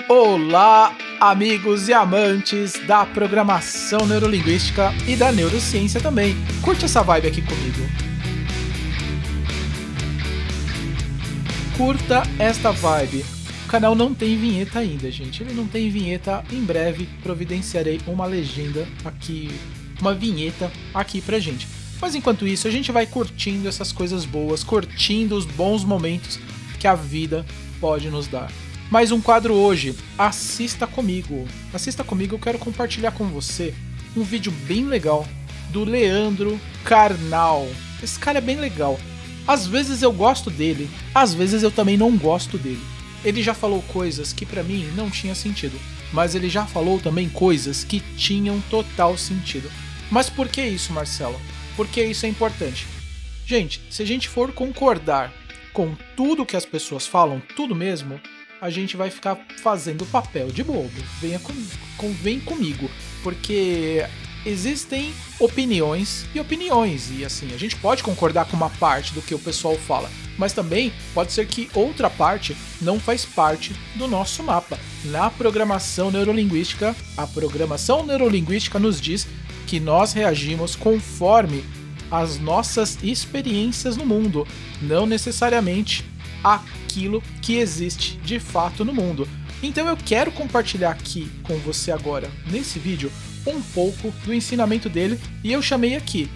Olá, amigos e amantes da programação neurolinguística e da neurociência também. Curte essa vibe aqui comigo. Curta esta vibe. O canal não tem vinheta ainda, gente. Ele não tem vinheta. Em breve providenciarei uma legenda aqui, uma vinheta aqui pra gente. Mas enquanto isso, a gente vai curtindo essas coisas boas, curtindo os bons momentos que a vida pode nos dar. Mais um quadro hoje, assista comigo. Assista comigo, eu quero compartilhar com você um vídeo bem legal do Leandro Carnal. Esse cara é bem legal. Às vezes eu gosto dele, às vezes eu também não gosto dele. Ele já falou coisas que pra mim não tinha sentido, mas ele já falou também coisas que tinham total sentido. Mas por que isso, Marcelo? Por que isso é importante? Gente, se a gente for concordar com tudo que as pessoas falam, tudo mesmo, a gente vai ficar fazendo papel de bobo. Vem comigo, porque existem opiniões e opiniões, e assim, a gente pode concordar com uma parte do que o pessoal fala, mas também pode ser que outra parte não faz parte do nosso mapa. Na programação neurolinguística, a programação neurolinguística nos diz que nós reagimos conforme as nossas experiências no mundo, não necessariamente aquilo que existe de fato no mundo. Então eu quero compartilhar aqui com você agora, nesse vídeo, um pouco do ensinamento dele, e eu chamei aqui,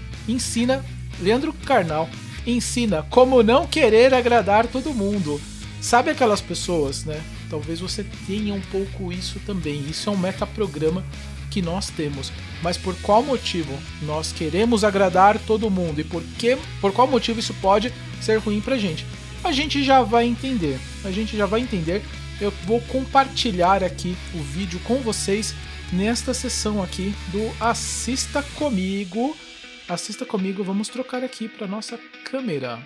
Leandro Carnal ensina como não querer agradar todo mundo. Sabe aquelas pessoas, né? Talvez você tenha um pouco isso também, isso é um metaprograma que nós temos, mas por qual motivo nós queremos agradar todo mundo e por qual motivo isso pode ser ruim pra gente? A gente já vai entender, eu vou compartilhar aqui o vídeo com vocês nesta sessão aqui do Assista Comigo. Assista comigo, vamos trocar aqui para nossa câmera.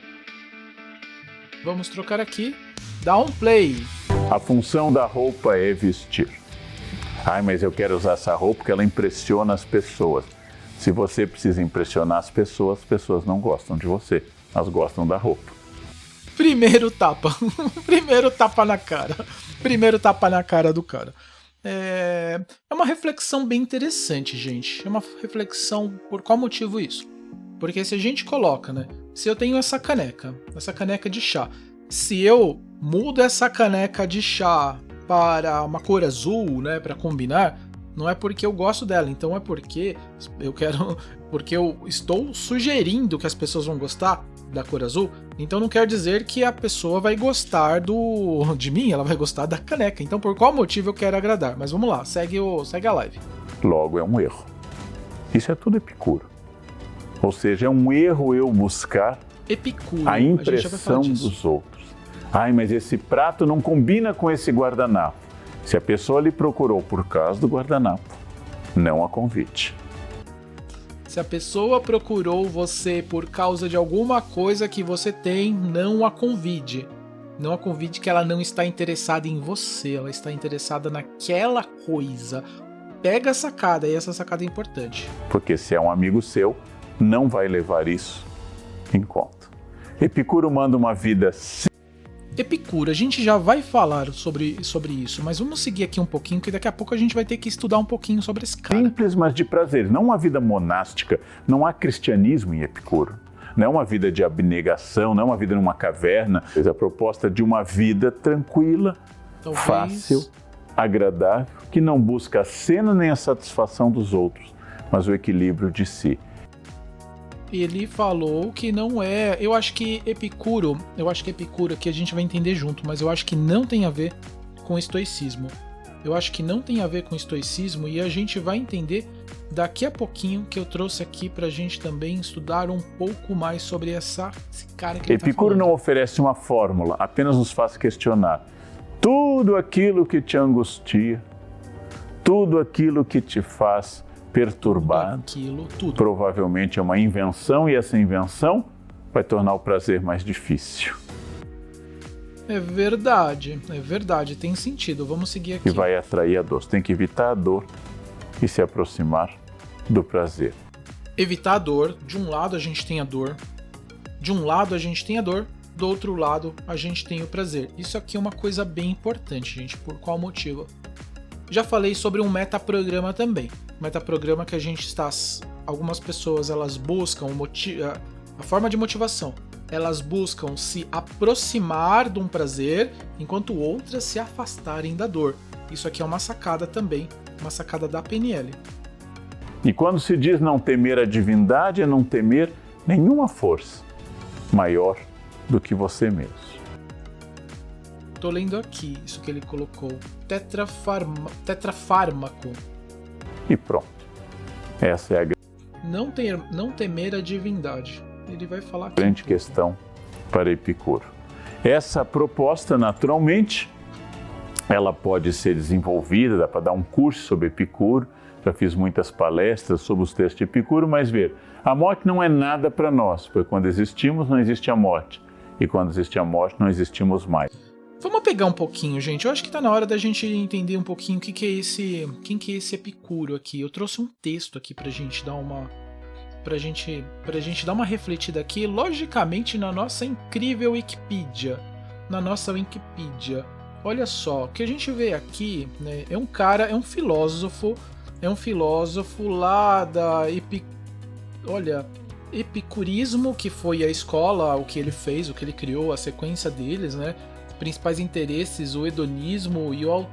Vamos trocar aqui, dá um play. A função da roupa é vestir. Ai, mas eu quero usar essa roupa porque ela impressiona as pessoas. Se você precisa impressionar as pessoas não gostam de você, elas gostam da roupa. Primeiro tapa na cara do cara. É uma reflexão bem interessante, gente. É uma reflexão por qual motivo isso? Porque se a gente coloca, né? Se eu tenho essa caneca de chá, se eu mudo essa caneca de chá para uma cor azul, né, para combinar, não é porque eu gosto dela, então é porque eu estou sugerindo que as pessoas vão gostar da cor azul, então não quer dizer que a pessoa vai gostar de mim, ela vai gostar da caneca. Então por qual motivo eu quero agradar? Mas vamos lá, segue a live. Logo é um erro. Isso é tudo Epicuro. Ou seja, é um erro eu buscar a impressão dos outros. Ai, mas esse prato não combina com esse guardanapo. Se a pessoa lhe procurou por causa do guardanapo, não a convide. Se a pessoa procurou você por causa de alguma coisa que você tem, não a convide. Não a convide, que ela não está interessada em você, ela está interessada naquela coisa. Pega a sacada, e essa sacada é importante. Porque se é um amigo seu, não vai levar isso em conta. Epicuro manda uma vida... Epicuro, a gente já vai falar sobre isso, mas vamos seguir aqui um pouquinho, que daqui a pouco a gente vai ter que estudar um pouquinho sobre esse cara. Simples, mas de prazer, não uma vida monástica, não há cristianismo em Epicuro, não é uma vida de abnegação, não é uma vida numa caverna, é a proposta de uma vida tranquila, fácil, agradável, que não busca a cena nem a satisfação dos outros, mas o equilíbrio de si. Ele falou que não é... Eu acho que Epicuro aqui a gente vai entender junto, mas eu acho que não tem a ver com estoicismo. E a gente vai entender daqui a pouquinho, que eu trouxe aqui pra gente também estudar um pouco mais sobre esse cara que ele tá falando. Epicuro não oferece uma fórmula, apenas nos faz questionar. Tudo aquilo que te angustia, tudo aquilo que te faz perturbado, tudo. Provavelmente é uma invenção, e essa invenção vai tornar o prazer mais difícil. É verdade, tem sentido. Vamos seguir aqui. E vai atrair a dor. Você tem que evitar a dor e se aproximar do prazer. Evitar a dor. De um lado a gente tem a dor, do outro lado a gente tem o prazer. Isso aqui é uma coisa bem importante, gente. Por qual motivo? Já falei sobre um metaprograma também. Metaprograma que a gente está... Algumas pessoas, elas buscam a forma de motivação. Elas buscam se aproximar de um prazer, enquanto outras se afastarem da dor. Isso aqui é uma sacada também, uma sacada da PNL. E quando se diz não temer a divindade, é não temer nenhuma força maior do que você mesmo. Tô lendo aqui isso que ele colocou. Tetrafármaco. E pronto. Essa é a não temer a divindade. Ele vai falar aqui. Grande questão para Epicuro. Essa proposta, naturalmente, ela pode ser desenvolvida, dá para dar um curso sobre Epicuro. Já fiz muitas palestras sobre os textos de Epicuro, mas ver, a morte não é nada para nós, porque quando existimos não existe a morte, e quando existe a morte não existimos mais. Vamos pegar um pouquinho, gente. Eu acho que está na hora da gente entender um pouquinho quem que é esse Epicuro aqui. Eu trouxe um texto aqui pra gente dar uma refletida aqui, logicamente na nossa incrível Wikipedia. Olha só, o que a gente vê aqui, né, é um filósofo lá da epicurismo, que foi a escola, o que ele fez, o que ele criou, a sequência deles, né? Principais interesses, o hedonismo e o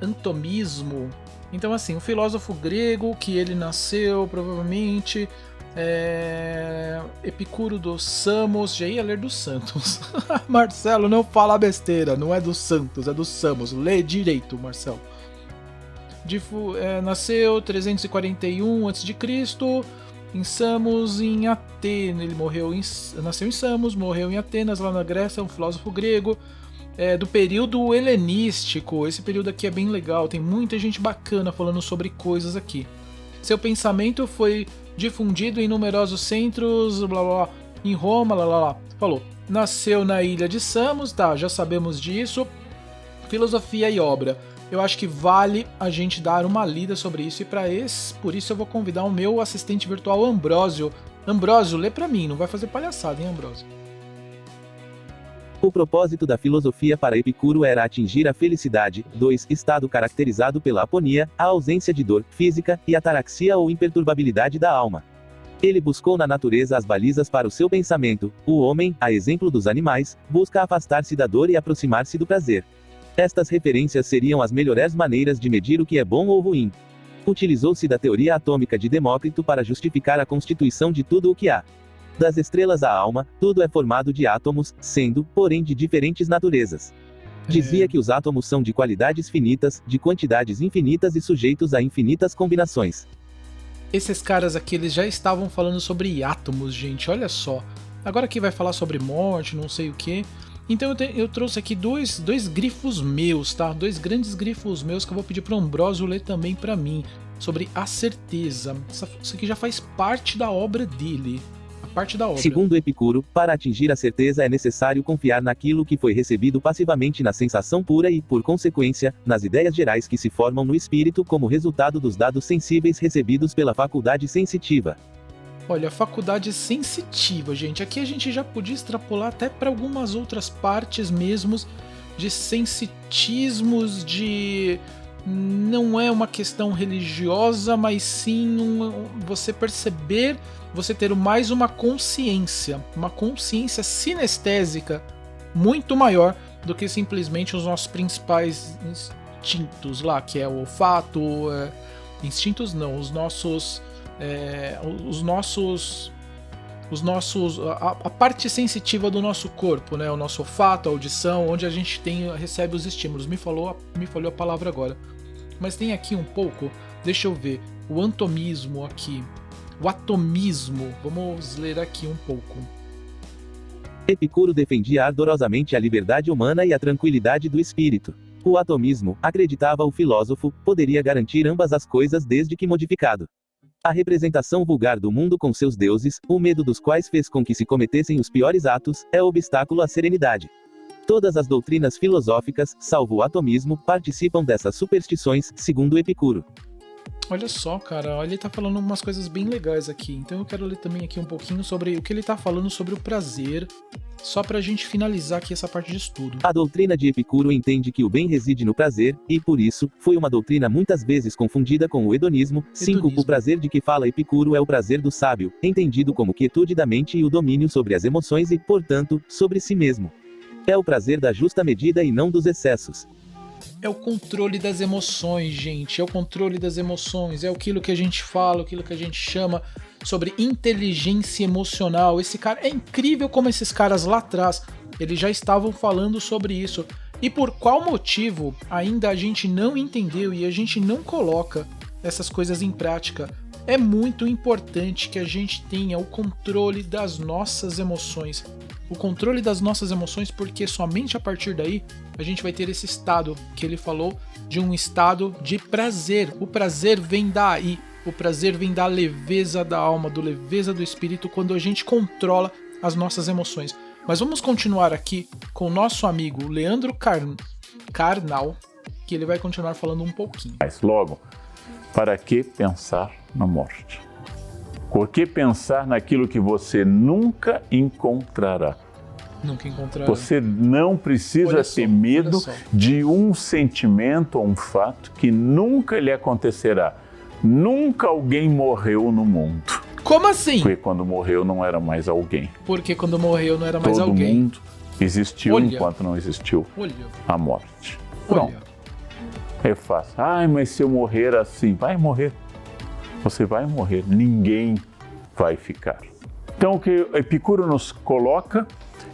antomismo. Então, assim, um filósofo grego que ele nasceu, provavelmente, Epicuro dos Samos. Já ia ler dos Santos. Marcelo, não fala besteira, não é dos Santos, é dos Samos. Lê direito, Marcelo. Nasceu 341 a.C., em Samos, em Atenas. Ele nasceu em Samos, morreu em Atenas, lá na Grécia, um filósofo grego. Do período helenístico. Esse período aqui é bem legal, tem muita gente bacana falando sobre coisas aqui. Seu pensamento foi difundido em numerosos centros, blá, blá, em Roma, blá, blá, blá. Falou, nasceu na ilha de Samos, tá, já sabemos disso. Filosofia e obra. Eu acho que vale a gente dar uma lida sobre isso, e por isso eu vou convidar o meu assistente virtual, Ambrósio. Ambrósio, lê pra mim, não vai fazer palhaçada, hein, Ambrósio? O propósito da filosofia para Epicuro era atingir a felicidade, 2, estado caracterizado pela aponia, a ausência de dor física, e ataraxia ou imperturbabilidade da alma. Ele buscou na natureza as balizas para o seu pensamento. O homem, a exemplo dos animais, busca afastar-se da dor e aproximar-se do prazer. Estas referências seriam as melhores maneiras de medir o que é bom ou ruim. Utilizou-se da teoria atômica de Demócrito para justificar a constituição de tudo o que há. Das estrelas à alma, tudo é formado de átomos, sendo, porém, de diferentes naturezas. Dizia que os átomos são de qualidades finitas, de quantidades infinitas e sujeitos a infinitas combinações. Esses caras aqui, eles já estavam falando sobre átomos, gente, olha só. Agora aqui vai falar sobre morte, não sei o que. Então eu trouxe aqui dois grifos meus, tá? Dois grandes grifos meus que eu vou pedir para o Ambrósio ler também para mim. Sobre a certeza. Isso aqui já faz parte da obra dele. A parte da obra. Segundo Epicuro, para atingir a certeza é necessário confiar naquilo que foi recebido passivamente na sensação pura e, por consequência, nas ideias gerais que se formam no espírito como resultado dos dados sensíveis recebidos pela faculdade sensitiva. Olha, a faculdade sensitiva, gente. Aqui a gente já podia extrapolar até para algumas outras partes mesmo de sensitismos, de... Não é uma questão religiosa, mas sim você perceber, você ter mais uma consciência sinestésica muito maior do que simplesmente os nossos principais instintos lá, que é o olfato, instintos não, a parte sensitiva do nosso corpo, né? O nosso olfato, a audição, onde a gente recebe os estímulos. Me falhou a palavra agora. Mas tem aqui um pouco, deixa eu ver, o antomismo aqui, o atomismo, vamos ler aqui um pouco. Epicuro defendia ardorosamente a liberdade humana e a tranquilidade do espírito. O atomismo, acreditava o filósofo, poderia garantir ambas as coisas desde que modificado. A representação vulgar do mundo com seus deuses, o medo dos quais fez com que se cometessem os piores atos, é obstáculo à serenidade. Todas as doutrinas filosóficas, salvo o atomismo, participam dessas superstições, segundo Epicuro. Olha só, cara, ele tá falando umas coisas bem legais aqui. Então eu quero ler também aqui um pouquinho sobre o que ele tá falando sobre o prazer, só pra gente finalizar aqui essa parte de estudo. A doutrina de Epicuro entende que o bem reside no prazer, e por isso, foi uma doutrina muitas vezes confundida com o hedonismo. 5. O prazer de que fala Epicuro é o prazer do sábio, entendido como quietude da mente e o domínio sobre as emoções e, portanto, sobre si mesmo. É o prazer da justa medida e não dos excessos. É o controle das emoções, gente. É o controle das emoções. É aquilo que a gente fala, aquilo que a gente chama sobre inteligência emocional. Esse cara é incrível como esses caras lá atrás, eles já estavam falando sobre isso. E por qual motivo ainda a gente não entendeu e a gente não coloca essas coisas em prática? É muito importante que a gente tenha o controle das nossas emoções. O controle das nossas emoções, porque somente a partir daí a gente vai ter esse estado que ele falou, de um estado de prazer. O prazer vem daí. O prazer vem da leveza da alma, do leveza do espírito, quando a gente controla as nossas emoções. Mas vamos continuar aqui com o nosso amigo Leandro Carnal, que ele vai continuar falando um pouquinho. Mas logo, para que pensar na morte? Por que pensar naquilo que você nunca encontrará? Nunca encontrará. Você não precisa ter medo de um sentimento ou um fato que nunca lhe acontecerá. Nunca alguém morreu no mundo. Como assim? Porque quando morreu não era mais alguém. Porque quando morreu não era mais Todo alguém. Todo mundo existiu enquanto não existiu a morte. Pronto. É fácil. Ai, mas se eu morrer assim, vai morrer. Você vai morrer, ninguém vai ficar. Então o que Epicuro nos coloca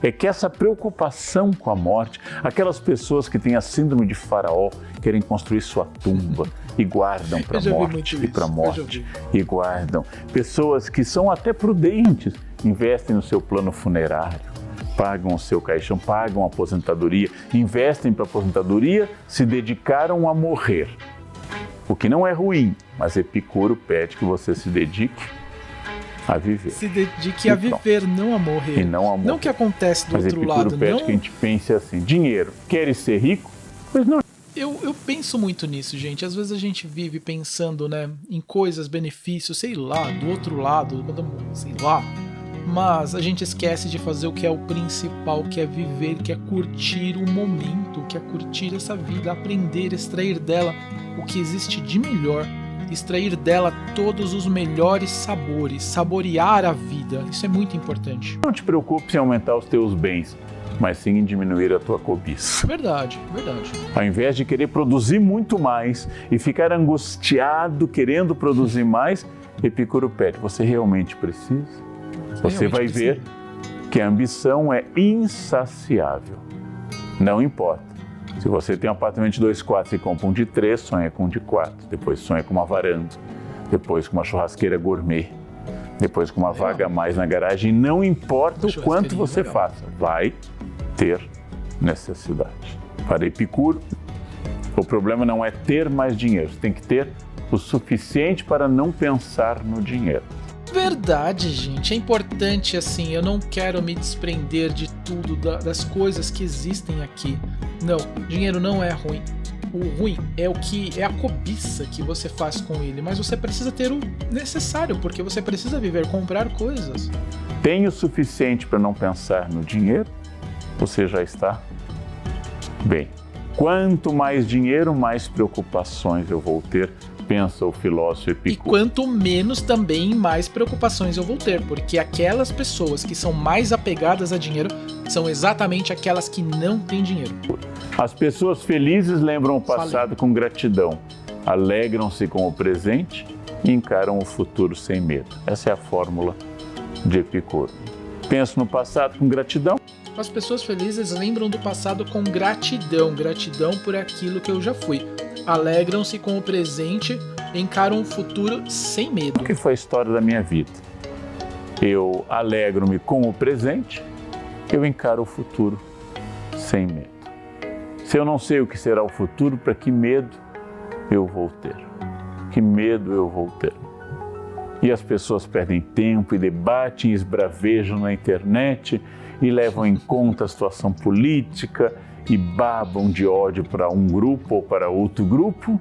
é que essa preocupação com a morte, aquelas pessoas que têm a síndrome de Faraó, querem construir sua tumba e guardam para a morte e para a morte e guardam. Pessoas que são até prudentes, investem no seu plano funerário, pagam o seu caixão, pagam a aposentadoria, investem para a aposentadoria, se dedicaram a morrer. O que não é ruim, mas Epicuro pede que você se dedique a viver. Se dedique a viver, não a morrer. E não a morrer. Não o que acontece do mas outro Epicuro lado. Pede não... que a gente pense assim, dinheiro, queres ser rico? Pois não. Eu penso muito nisso, gente. Às vezes a gente vive pensando, né, em coisas, benefícios, sei lá, do outro lado, sei lá. Mas a gente esquece de fazer o que é o principal, que é viver, que é curtir o momento, que é curtir essa vida, aprender, extrair dela o que existe de melhor, extrair dela todos os melhores sabores, saborear a vida. Isso é muito importante. Não te preocupes em aumentar os teus bens, mas sim em diminuir a tua cobiça. Verdade, verdade. Ao invés de querer produzir muito mais e ficar angustiado querendo produzir mais, Epicuro pede, você realmente precisa? Você vai ver que a ambição é insaciável. Não importa. Se você tem um apartamento de 2 quartos e compra um de 3, sonha com um de 4. Depois sonha com uma varanda. Depois com uma churrasqueira gourmet. Depois com uma vaga a mais na garagem. Não importa o quanto você faça, vai ter necessidade. Para Epicuro, o problema não é ter mais dinheiro. Você tem que ter o suficiente para não pensar no dinheiro. Verdade, gente. É importante, assim, eu não quero me desprender de tudo, das coisas que existem aqui. Não, dinheiro não é ruim. O ruim é a cobiça que você faz com ele, mas você precisa ter o necessário, porque você precisa viver, comprar coisas. Tem o suficiente para não pensar no dinheiro? Você já está bem. Quanto mais dinheiro, mais preocupações eu vou ter, pensa o filósofo Epicuro. E quanto menos também, mais preocupações eu vou ter, porque aquelas pessoas que são mais apegadas a dinheiro são exatamente aquelas que não têm dinheiro. As pessoas felizes lembram o passado com gratidão, alegram-se com o presente e encaram o futuro sem medo. Essa é a fórmula de Epicuro. Penso no passado com gratidão. As pessoas felizes lembram do passado com gratidão, gratidão por aquilo que eu já fui. Alegram-se com o presente e encaram o futuro sem medo. O que foi a história da minha vida? Eu alegro-me com o presente, eu encaro o futuro sem medo. Se eu não sei o que será o futuro, para que medo eu vou ter? Que medo eu vou ter? E as pessoas perdem tempo e debatem, esbravejam na internet e levam em conta a situação política e babam de ódio para um grupo ou para outro grupo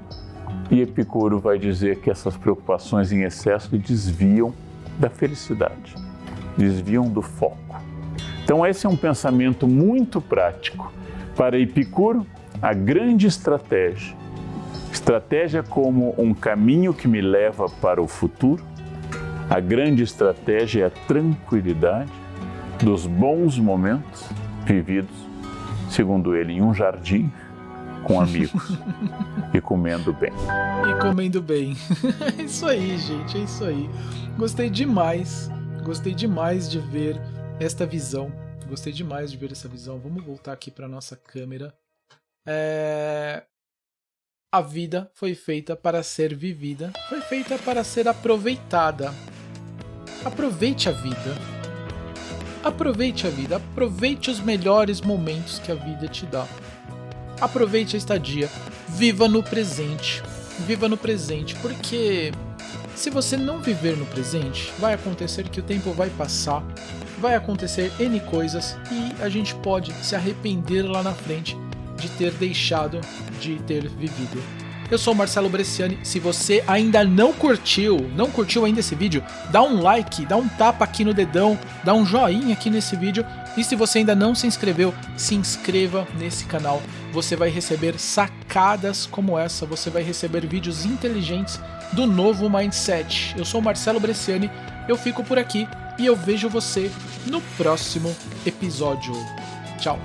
E Epicuro vai dizer que essas preocupações em excesso lhe desviam da felicidade, desviam do foco. Então esse é um pensamento muito prático. Para Epicuro, a grande estratégia como um caminho que me leva para o futuro, a grande estratégia é a tranquilidade dos bons momentos vividos, segundo ele, em um jardim, com amigos e comendo bem. E comendo bem. É isso aí, gente, é isso aí. Gostei demais de ver esta visão. Gostei demais de ver essa visão. Vamos voltar aqui para nossa câmera. A vida foi feita para ser vivida, foi feita para ser aproveitada. Aproveite a vida. Aproveite a vida, aproveite os melhores momentos que a vida te dá. Aproveite a estadia, viva no presente, porque se você não viver no presente, vai acontecer que o tempo vai passar, vai acontecer N coisas e a gente pode se arrepender lá na frente de ter deixado de ter vivido. Eu sou o Marcelo Bresciani. Se você ainda não curtiu ainda esse vídeo, dá um like, dá um tapa aqui no dedão, dá um joinha aqui nesse vídeo. E se você ainda não se inscreveu, se inscreva nesse canal. Você vai receber sacadas como essa, você vai receber vídeos inteligentes do novo Mindset. Eu sou o Marcelo Bresciani, eu fico por aqui e eu vejo você no próximo episódio. Tchau!